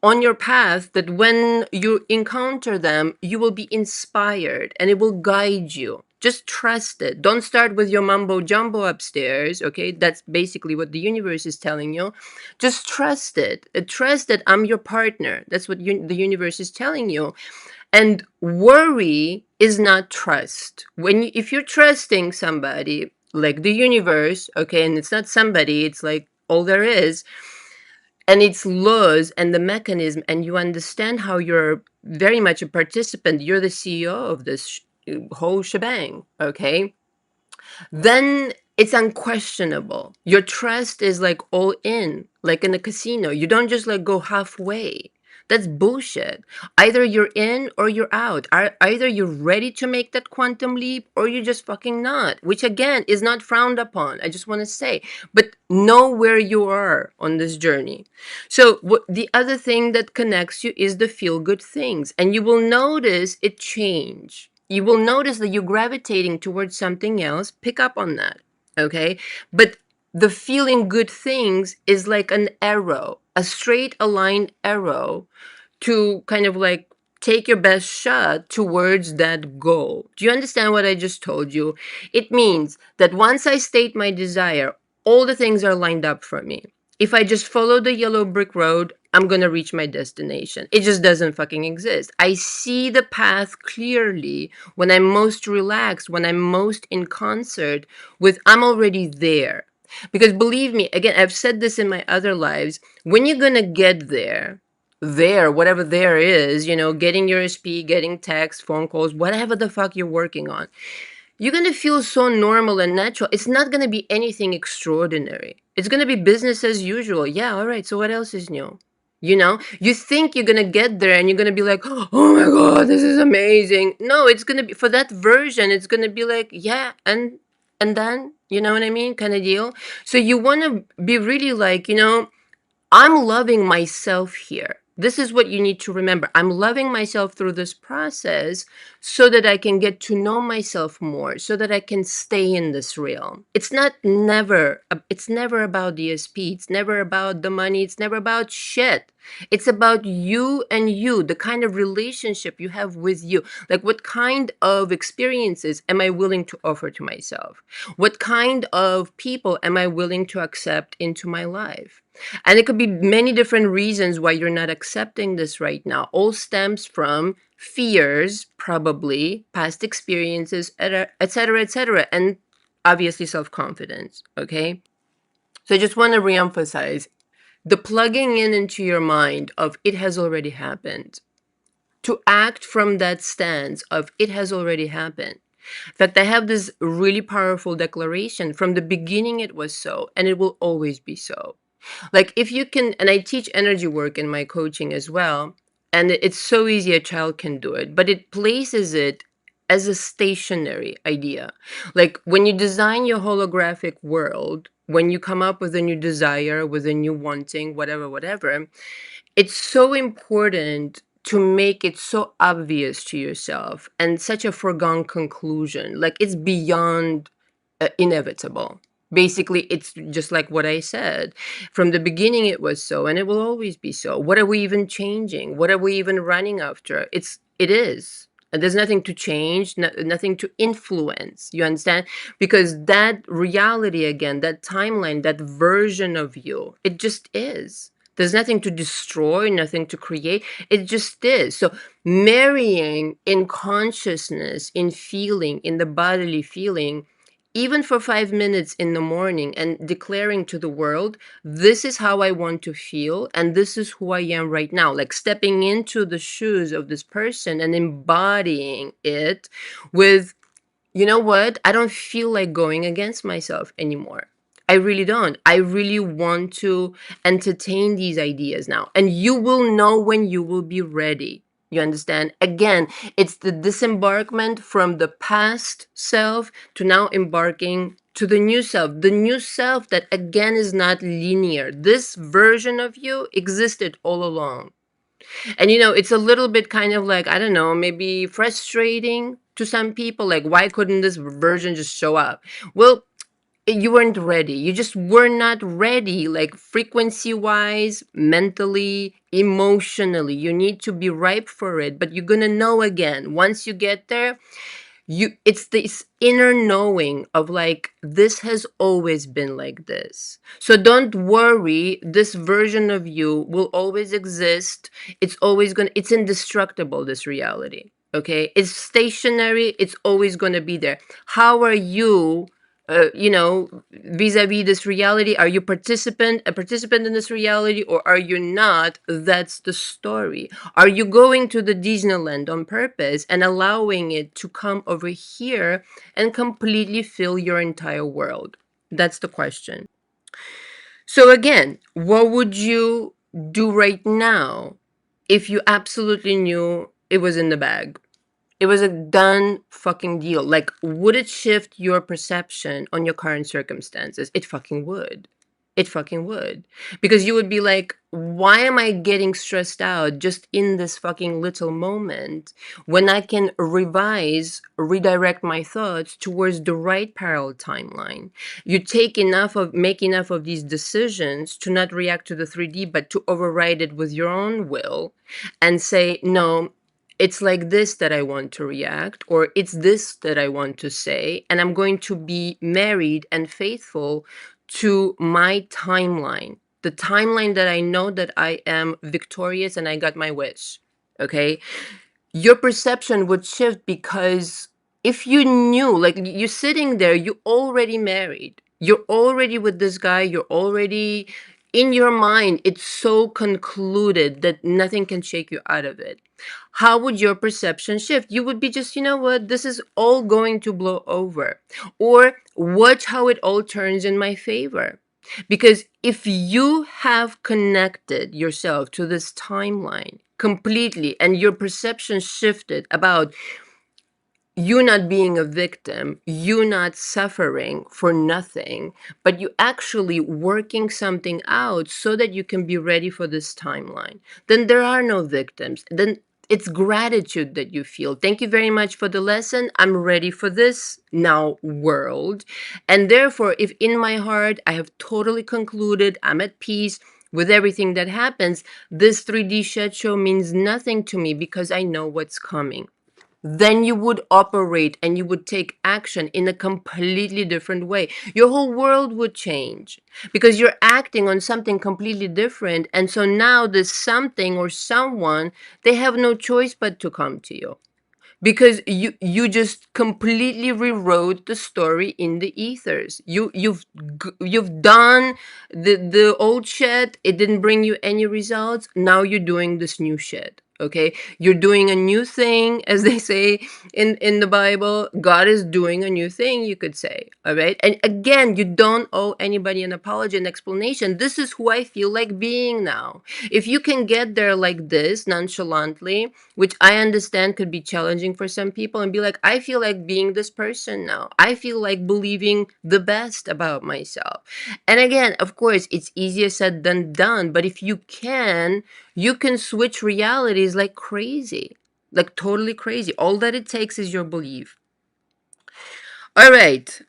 on your path, that when you encounter them, you will be inspired and it will guide you. Just trust it. Don't start with your mumbo jumbo upstairs, okay? That's basically what the universe is telling you. Just trust it. Trust that I'm your partner. That's what the universe is telling you. And worry is not trust. If you're trusting somebody like the universe, okay, and it's not somebody, it's like all there is, and its laws and the mechanism, and you understand how you're very much a participant, you're the CEO of this whole shebang, okay? Then it's unquestionable. Your trust is like all in, like in a casino. You don't just like go halfway. That's bullshit. Either you're in or you're out. Either you're ready to make that quantum leap or you're just fucking not, which again is not frowned upon. I just want to say, but know where you are on this journey. So the other thing that connects you is the feel good things, and you will notice it change. You will notice that you're gravitating towards something else. Pick up on that. Okay. But the feeling good things is like an arrow, a straight aligned arrow to kind of like take your best shot towards that goal. Do you understand what I just told you? It means that once I state my desire, all the things are lined up for me. If I just follow the yellow brick road, I'm going to reach my destination. It just doesn't fucking exist. I see the path clearly when I'm most relaxed, when I'm most in concert with I'm already there. Because believe me, again, I've said this in my other lives, when you're going to get there, whatever there is, getting your SP, getting text, phone calls, whatever the fuck you're working on, you're going to feel so normal and natural. It's not going to be anything extraordinary. It's going to be business as usual. Yeah, all right. So what else is new? You think you're going to get there and you're going to be like, oh my God, this is amazing. No, it's going to be for that version. It's going to be like, yeah. And then, you know what I mean? Kind of deal. So you want to be really like, I'm loving myself here. This is what you need to remember. I'm loving myself through this process so that I can get to know myself more, so that I can stay in this realm. It's never about the SP. It's never about the money. It's never about shit. It's about you and you, the kind of relationship you have with you. Like, what kind of experiences am I willing to offer to myself? What kind of people am I willing to accept into my life? And it could be many different reasons why you're not accepting this right now. All stems from fears, probably, past experiences, et cetera, et cetera, and obviously self-confidence, okay? So I just want to reemphasize the plugging in into your mind of it has already happened, to act from that stance of it has already happened. In fact, I have this really powerful declaration: from the beginning it was so, and it will always be so. Like, if you can, and I teach energy work in my coaching as well, and it's so easy a child can do it, but it places it as a stationary idea. Like, when you design your holographic world, when you come up with a new desire, with a new wanting, whatever, it's so important to make it so obvious to yourself and such a foregone conclusion. Like, it's beyond inevitable. Basically, it's just like what I said. From the beginning, it was so, and it will always be so. What are we even changing? What are we even running after? It is. And there's nothing to change, nothing to influence. You understand? Because that reality, again, that timeline, that version of you, it just is. There's nothing to destroy, nothing to create. It just is. So marrying in consciousness, in feeling, in the bodily feeling, even for 5 minutes in the morning, and declaring to the world, this is how I want to feel, and this is who I am right now. Like, stepping into the shoes of this person and embodying it with, you know what? I don't feel like going against myself anymore. I really don't. I really want to entertain these ideas now. And you will know when you will be ready. You understand? Again, it's the disembarkment from the past self to now embarking to the new self. The new self that, again, is not linear. This version of you existed all along. And it's a little bit kind of like, I don't know, maybe frustrating to some people. Like, why couldn't this version just show up? Well, you weren't ready. You just were not ready, like, frequency wise, mentally, emotionally. You need to be ripe for it, but you're going to know again. Once you get there, it's this inner knowing of like, this has always been like this. So don't worry, this version of you will always exist. It's indestructible, this reality. Okay, it's stationary. It's always going to be there. How are you, vis-a-vis this reality? Are you a participant in this reality, or are you not? That's the story. Are you going to the Disneyland on purpose and allowing it to come over here and completely fill your entire world? That's the question. So again, what would you do right now if you absolutely knew it was in the bag? It was a done fucking deal. Like, would it shift your perception on your current circumstances? It fucking would. It fucking would. Because you would be like, why am I getting stressed out just in this fucking little moment when I can revise, redirect my thoughts towards the right parallel timeline? You make enough of these decisions to not react to the 3D, but to override it with your own will and say, no, it's like this that I want to react, or it's this that I want to say, and I'm going to be married and faithful to my timeline, the timeline that I know that I am victorious and I got my wish. Okay, your perception would shift because if you knew, like you're sitting there, you already married, you're already with this guy, you're already in your mind, it's so concluded that nothing can shake you out of it. How would your perception shift? You would be just, you know what, this is all going to blow over. Or watch how it all turns in my favor. Because if you have connected yourself to this timeline completely and your perception shifted about you not being a victim, you not suffering for nothing, but you actually working something out so that you can be ready for this timeline, then there are no victims. Then it's gratitude that you feel. Thank you very much for the lesson. I'm ready for this now world. And therefore, if in my heart I have totally concluded, I'm at peace with everything that happens, this 3D shed show means nothing to me because I know what's coming. Then you would operate and you would take action in a completely different way. Your whole world would change because you're acting on something completely different. And so now this something or someone, they have no choice but to come to you because you just completely rewrote the story in the ethers. You've done the old shit, it didn't bring you any results. Now you're doing this new shit. Okay, you're doing a new thing, as they say in the Bible. God is doing a new thing, you could say. All right, and again, you don't owe anybody an apology and explanation. This is who I feel like being now. If you can get there like this nonchalantly, which I understand could be challenging for some people, and be like, I feel like being this person now. I feel like believing the best about myself. And again, of course, it's easier said than done, but if you can switch realities like crazy, like totally crazy. All that it takes is your belief. All right.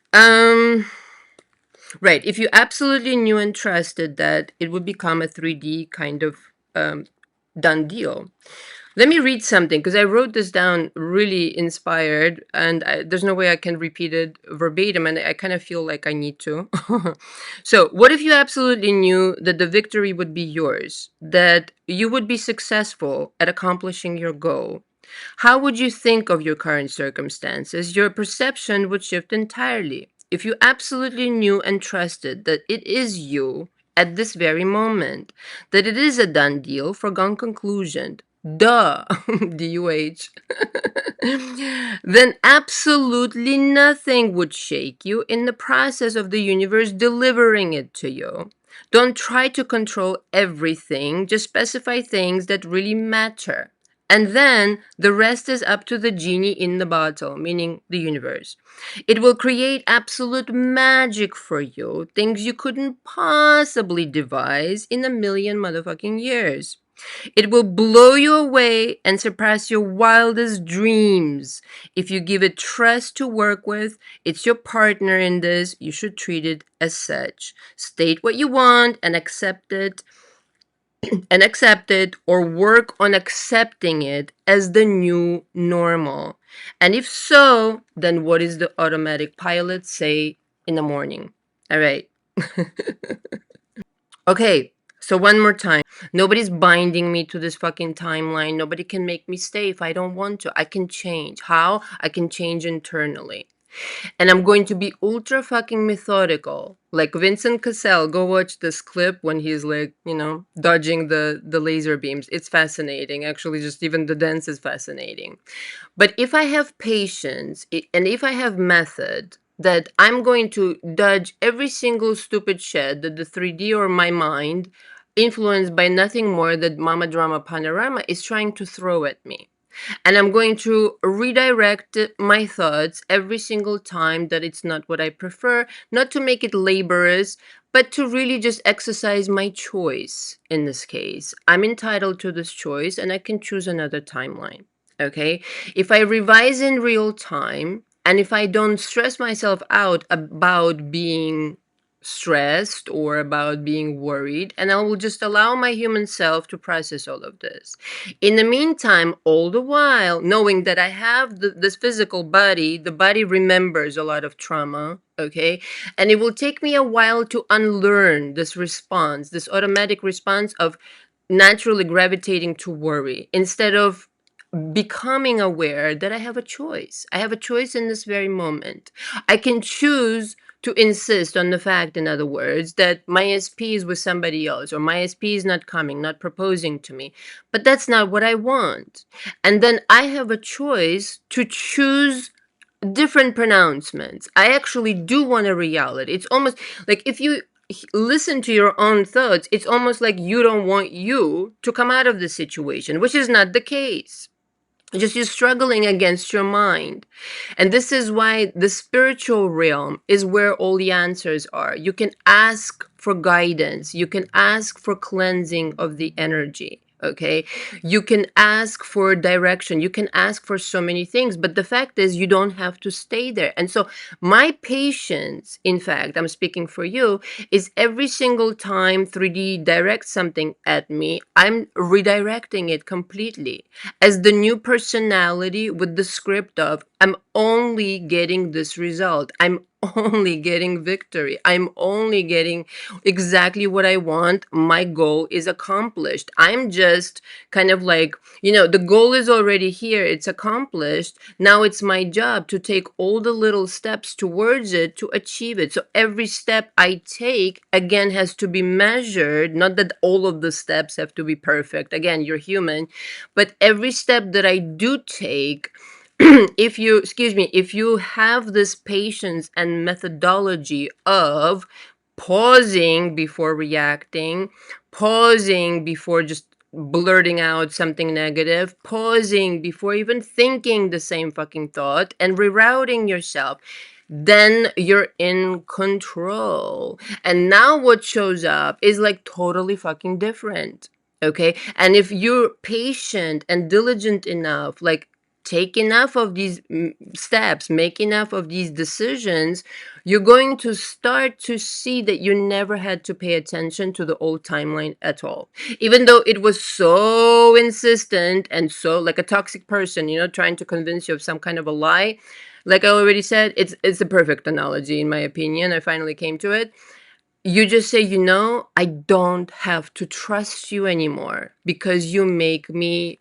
Right. If you absolutely knew and trusted that it would become a 3D kind of done deal. Let me read something because I wrote this down really inspired, and there's no way I can repeat it verbatim, and I kind of feel like I need to. So, what if you absolutely knew that the victory would be yours, that you would be successful at accomplishing your goal? How would you think of your current circumstances? Your perception would shift entirely. If you absolutely knew and trusted that it is you at this very moment, that it is a done deal, foregone conclusion, duh, DUH, then absolutely nothing would shake you in the process of the universe delivering it to you. Don't try to control everything, just specify things that really matter. And then the rest is up to the genie in the bottle, meaning the universe. It will create absolute magic for you, things you couldn't possibly devise in a million motherfucking years. It will blow you away and surpass your wildest dreams. If you give it trust to work with, it's your partner in this, you should treat it as such. State what you want and accept it, or work on accepting it as the new normal. And if so, then what is the automatic pilot say in the morning? All right. Okay, so one more time. Nobody's binding me to this fucking timeline. Nobody can make me stay if I don't want to. I can change. How? I can change internally. And I'm going to be ultra fucking methodical. Like Vincent Cassell, go watch this clip when he's like, dodging the laser beams. It's fascinating. Actually, just even the dance is fascinating. But if I have patience and if I have method, that I'm going to dodge every single stupid shit that the 3D or my mind influenced by nothing more than Mama Drama Panorama is trying to throw at me. And I'm going to redirect my thoughts every single time that it's not what I prefer, not to make it laborious, but to really just exercise my choice in this case. I'm entitled to this choice and I can choose another timeline. Okay? If I revise in real time and if I don't stress myself out about being stressed or about being worried, and I will just allow my human self to process all of this. In the meantime, all the while, knowing that I have this physical body, the body remembers a lot of trauma, okay? And it will take me a while to unlearn this response, this automatic response of naturally gravitating to worry instead of becoming aware that I have a choice. I have a choice in this very moment. I can choose to insist on the fact, in other words, that my SP is with somebody else or my SP is not coming, not proposing to me. But that's not what I want. And then I have a choice to choose different pronouncements. I actually do want a reality. It's almost like if you listen to your own thoughts, it's almost like you don't want you to come out of the situation, which is not the case. Just you're struggling against your mind. And this is why the spiritual realm is where all the answers are. You can ask for guidance, you can ask for cleansing of the energy. Okay, you can ask for direction, you can ask for so many things, but the fact is, you don't have to stay there. And so, my patience, in fact, I'm speaking for you, is every single time 3D directs something at me, I'm redirecting it completely as the new personality with the script of I'm only getting this result. I'm only getting victory. I'm only getting exactly what I want. My goal is accomplished. I'm just kind of like, the goal is already here. It's accomplished. Now it's my job to take all the little steps towards it to achieve it. So every step I take, again, has to be measured. Not that all of the steps have to be perfect. Again, you're human. But every step that I do take, if you have this patience and methodology of pausing before reacting, pausing before just blurting out something negative, pausing before even thinking the same fucking thought, and rerouting yourself, then you're in control. And now what shows up is like totally fucking different. Okay. And if you're patient and diligent enough, like take enough of these steps, make enough of these decisions, you're going to start to see that you never had to pay attention to the old timeline at all. Even though it was so insistent and so like a toxic person, trying to convince you of some kind of a lie. Like I already said, it's a perfect analogy in my opinion. I finally came to it. You just say, I don't have to trust you anymore because you make me,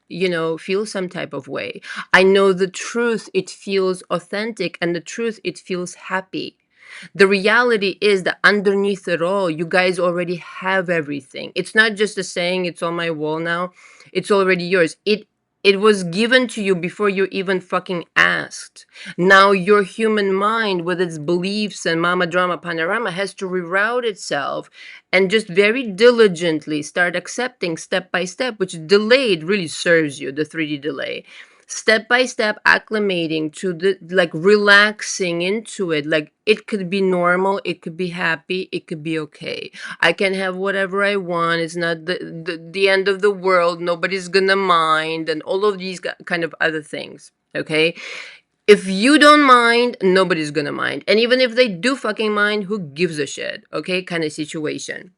feel some type of way. I know the truth, it feels authentic, and the truth, it feels happy. The reality is that underneath it all, you guys already have everything. It's not just a saying, it's on my wall now. It's already yours. It was given to you before you even fucking asked. Now your human mind with its beliefs and mama drama panorama has to reroute itself and just very diligently start accepting step by step, which delayed really serves you, the 3D delay. Step by step acclimating to the like relaxing into it. Like it could be normal, it could be happy, it could be okay. I can have whatever I want. It's not the end of the world. Nobody's gonna mind, and all of these kind of other things. Okay. If you don't mind, nobody's gonna mind. And even if they do fucking mind, who gives a shit? Okay, kind of situation.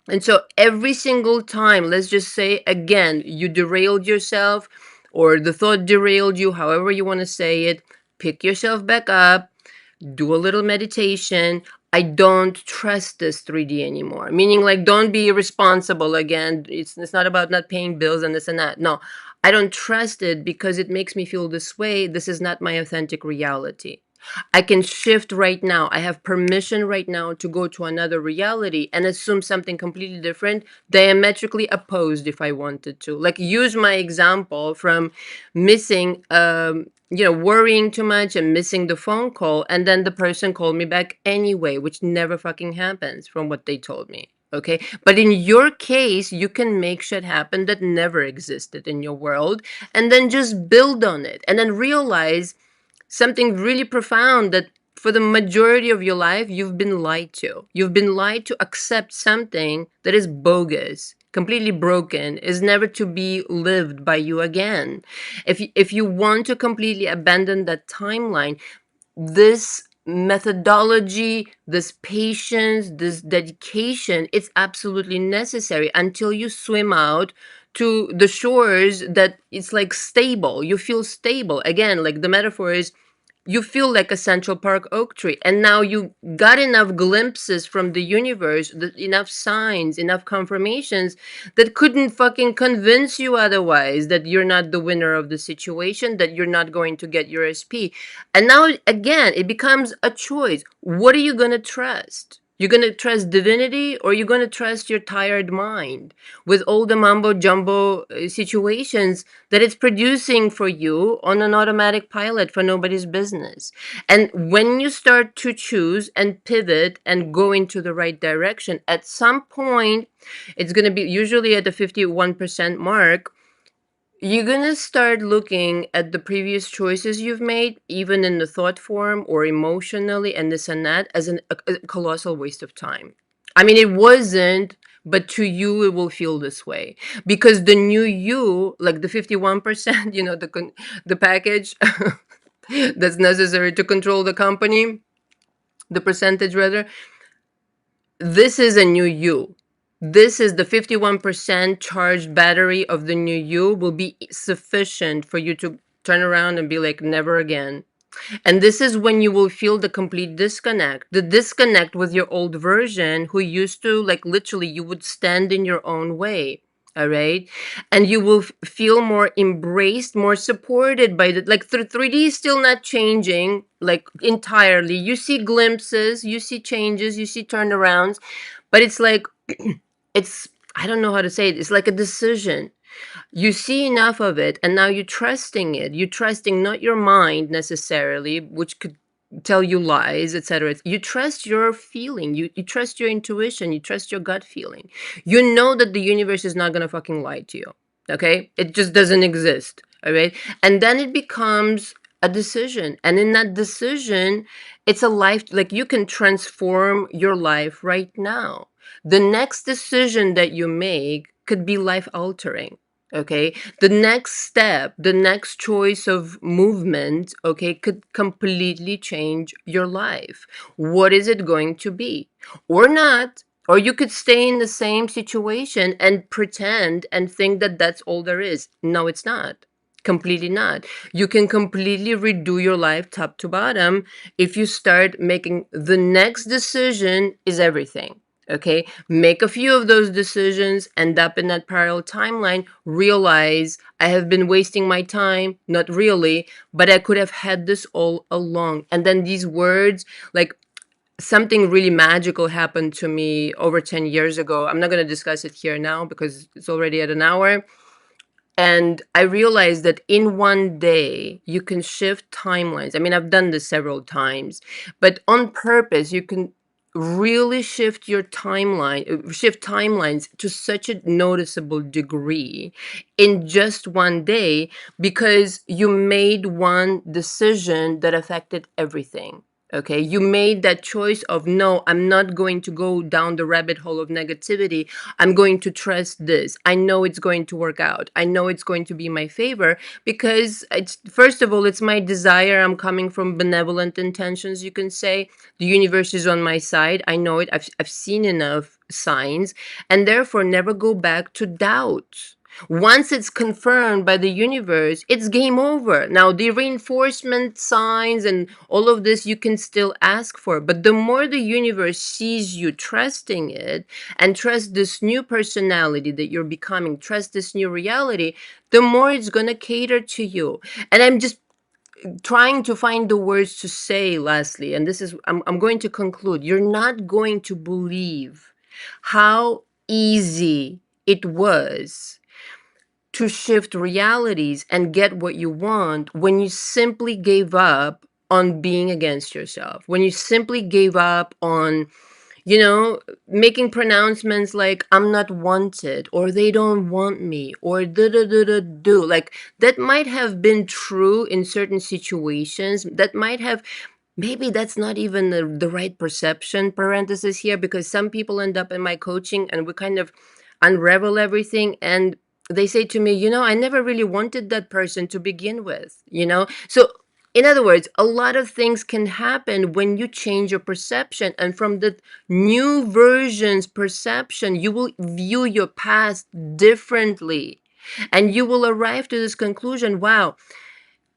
And so every single time, let's just say again, you derailed yourself or the thought derailed you, however you want to say it, pick yourself back up, do a little meditation. I don't trust this 3D anymore. Meaning like don't be irresponsible again. It's not about not paying bills and this and that. No, I don't trust it because it makes me feel this way. This is not my authentic reality. I can shift right now. I have permission right now to go to another reality and assume something completely different, diametrically opposed if I wanted to. Like use my example from missing, worrying too much and missing the phone call. And then the person called me back anyway, which never fucking happens from what they told me. Okay. But in your case, you can make shit happen that never existed in your world and then just build on it and then realize something really profound, that for the majority of your life, you've been lied to. You've been lied to accept something that is bogus, completely broken, is never to be lived by you again. If you want to completely abandon that timeline, this methodology, this patience, this dedication, it's absolutely necessary until you swim out to the shores that it's like stable. You feel stable. Again, like the metaphor is, you feel like a Central Park oak tree. And now you got enough glimpses from the universe, enough signs, enough confirmations that couldn't fucking convince you otherwise that you're not the winner of the situation, that you're not going to get your SP. And now, again, it becomes a choice. What are you going to trust? You're going to trust divinity, or you're going to trust your tired mind with all the mumbo jumbo situations that it's producing for you on an automatic pilot for nobody's business. And when you start to choose and pivot and go into the right direction, at some point, it's going to be usually at the 51% mark. You're gonna start looking at the previous choices you've made, even in the thought form or emotionally, and this and that, as a colossal waste of time. I mean, it wasn't, but to you, it will feel this way because the new you, like the 51%, the package that's necessary to control the company, the percentage rather, this is a new you. This is the 51% charged battery of the new you will be sufficient for you to turn around and be like, never again. And this is when you will feel the complete disconnect, the disconnect with your old version who used to, like, literally, you would stand in your own way. All right. And you will feel more embraced, more supported by the, like, 3D is still not changing, like, entirely. You see glimpses, you see changes, you see turnarounds, but it's like, it's, I don't know how to say it. It's like a decision. You see enough of it, and now you're trusting it. You're trusting not your mind necessarily, which could tell you lies, etc. You trust your feeling. You trust your intuition. You trust your gut feeling. You know that the universe is not gonna fucking lie to you. Okay? It just doesn't exist. All right. And then it becomes a decision. And in that decision, it's a life, like you can transform your life right now. The next decision that you make could be life altering. Okay. The next step, the next choice of movement, okay, could completely change your life. What is it going to be? Or not? Or you could stay in the same situation and pretend and think that that's all there is. No, it's not. Completely not. You can completely redo your life top to bottom if you start making the next decision is everything. Okay, make a few of those decisions, end up in that parallel timeline, realize I have been wasting my time, not really, but I could have had this all along. And then these words, like, something really magical happened to me over 10 years ago. I'm not going to discuss it here now because it's already at an hour. And I realized that in one day, you can shift timelines. I mean, I've done this several times, but on purpose, you can really shift timelines to such a noticeable degree in just one day because you made one decision that affected everything. Okay, you made that choice of, no, I'm not going to go down the rabbit hole of negativity. I'm going to trust this. I know it's going to work out. I know it's going to be my favor because it's, first of all, it's my desire. I'm coming from benevolent intentions, you can say. The universe is on my side. I know it. I've seen enough signs, and therefore never go back to doubt. Once it's confirmed by the universe, it's game over. Now, the reinforcement signs and all of this you can still ask for, but the more the universe sees you trusting it and trust this new personality that you're becoming, trust this new reality, the more it's going to cater to you. And I'm just trying to find the words to say lastly, and this is, I'm going to conclude. You're not going to believe how easy it was to shift realities and get what you want when you simply gave up on being against yourself, when you simply gave up on making pronouncements like I'm not wanted or they don't want me or da da da da do. Like that might have been true in certain situations. That might have, maybe that's not even the right perception, parenthesis here, because some people end up in my coaching and we kind of unravel everything, and they say to me, I never really wanted that person to begin with. So in other words, a lot of things can happen when you change your perception, and from the new version's perception you will view your past differently, and you will arrive to this conclusion: wow,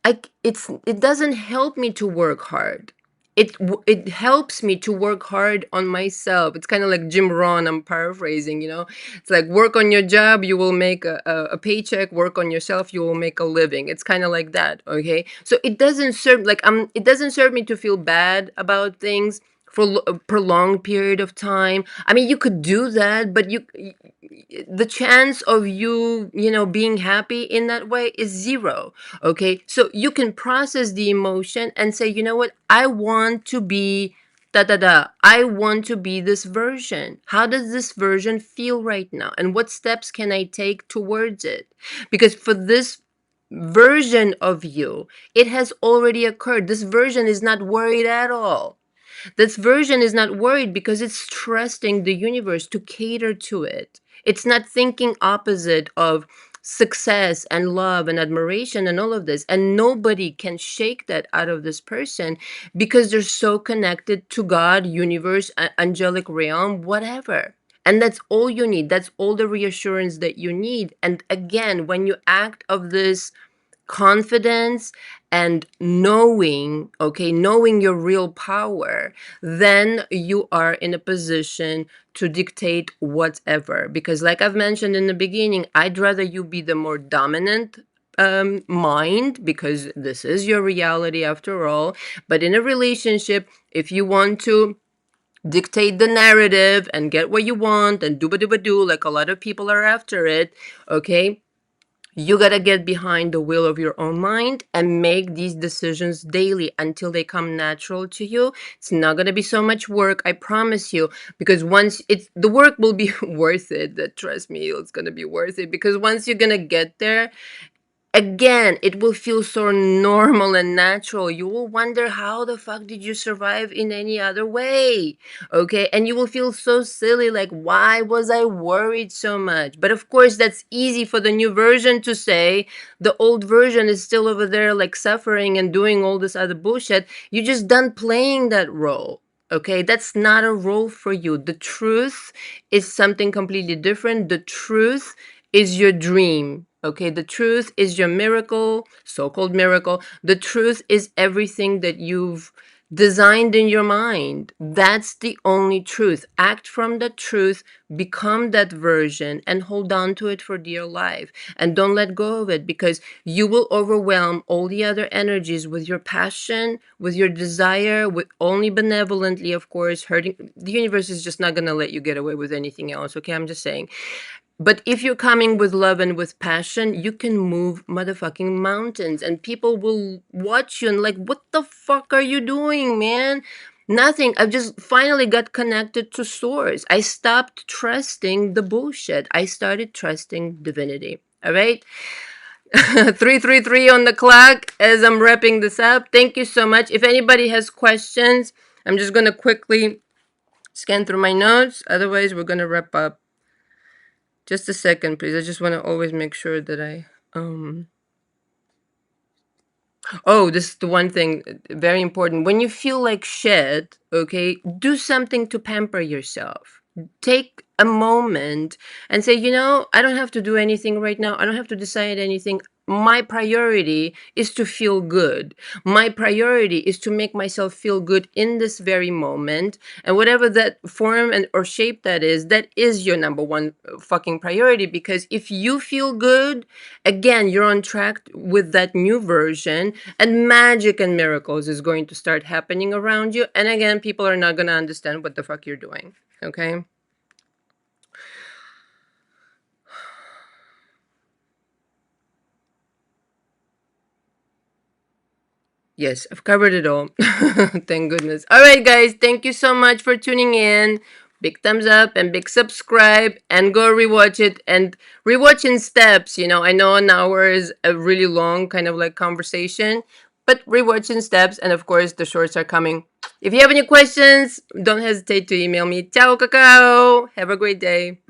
it doesn't help me to work hard. It helps me to work hard on myself. It's kind of like Jim Rohn. I'm paraphrasing. It's like, work on your job, you will make a paycheck. Work on yourself, you will make a living. It's kind of like that. Okay, so it doesn't serve, like, it doesn't serve me to feel bad about things for a prolonged period of time. I mean, you could do that, but the chance of you being happy in that way is zero. Okay, so you can process the emotion and say, you know what, I want to be da da da. I want to be this version. How does this version feel right now? And what steps can I take towards it? Because for this version of you, it has already occurred. This version is not worried at all. This version is not worried because it's trusting the universe to cater to it. It's not thinking opposite of success and love and admiration and all of this. And nobody can shake that out of this person because they're so connected to God, universe, angelic realm, whatever. And that's all you need. That's all the reassurance that you need. And again, when you act of this confidence and knowing, okay, knowing your real power, then you are in a position to dictate whatever. Because, like I've mentioned in the beginning, I'd rather you be the more dominant mind, because this is your reality after all. But in a relationship, if you want to dictate the narrative and get what you want and do like a lot of people are after it, okay, you got to get behind the wheel of your own mind and make these decisions daily until they come natural to you. It's not going to be so much work, I promise you, because once the work will be worth it. Trust me, it's going to be worth it, because once you're going to get there, again, it will feel so normal and natural. You will wonder, how the fuck did you survive in any other way? Okay. And you will feel so silly, like, why was I worried so much? But of course, that's easy for the new version to say. The old version is still over there, like, suffering and doing all this other bullshit. You just done playing that role. Okay, that's not a role for you. The truth is something completely different. The truth is your dream. Okay, the truth is your miracle, so-called miracle. The truth is everything that you've designed in your mind. That's the only truth. Act from the truth, become that version, and hold on to it for dear life. And don't let go of it, because you will overwhelm all the other energies with your passion, with your desire, with only benevolently, of course, hurting. The universe is just not going to let you get away with anything else. Okay, I'm just saying. But if you're coming with love and with passion, you can move motherfucking mountains, and people will watch you and like, what the fuck are you doing, man? Nothing. I've just finally got connected to source. I stopped trusting the bullshit. I started trusting divinity. All right. 333 on the clock as I'm wrapping this up. Thank you so much. If anybody has questions, I'm just going to quickly scan through my notes. Otherwise, we're going to wrap up. Just a second, please. I just want to always make sure that I oh, this is the one thing, very important. When you feel like shit, okay, do something to pamper yourself. Take a moment and say, I don't have to do anything right now. I don't have to decide anything. My priority is to feel good. My priority is to make myself feel good in this very moment. And whatever that form and or shape that is your number one fucking priority. Because if you feel good, again, you're on track with that new version, and magic and miracles is going to start happening around you. And again, people are not going to understand what the fuck you're doing. Okay? Yes, I've covered it all. Thank goodness. All right, guys, thank you so much for tuning in. Big thumbs up and big subscribe and go rewatch it and rewatch in steps. I know an hour is a really long kind of like conversation, but rewatch in steps. And of course, the shorts are coming. If you have any questions, don't hesitate to email me. Ciao, cacao. Have a great day.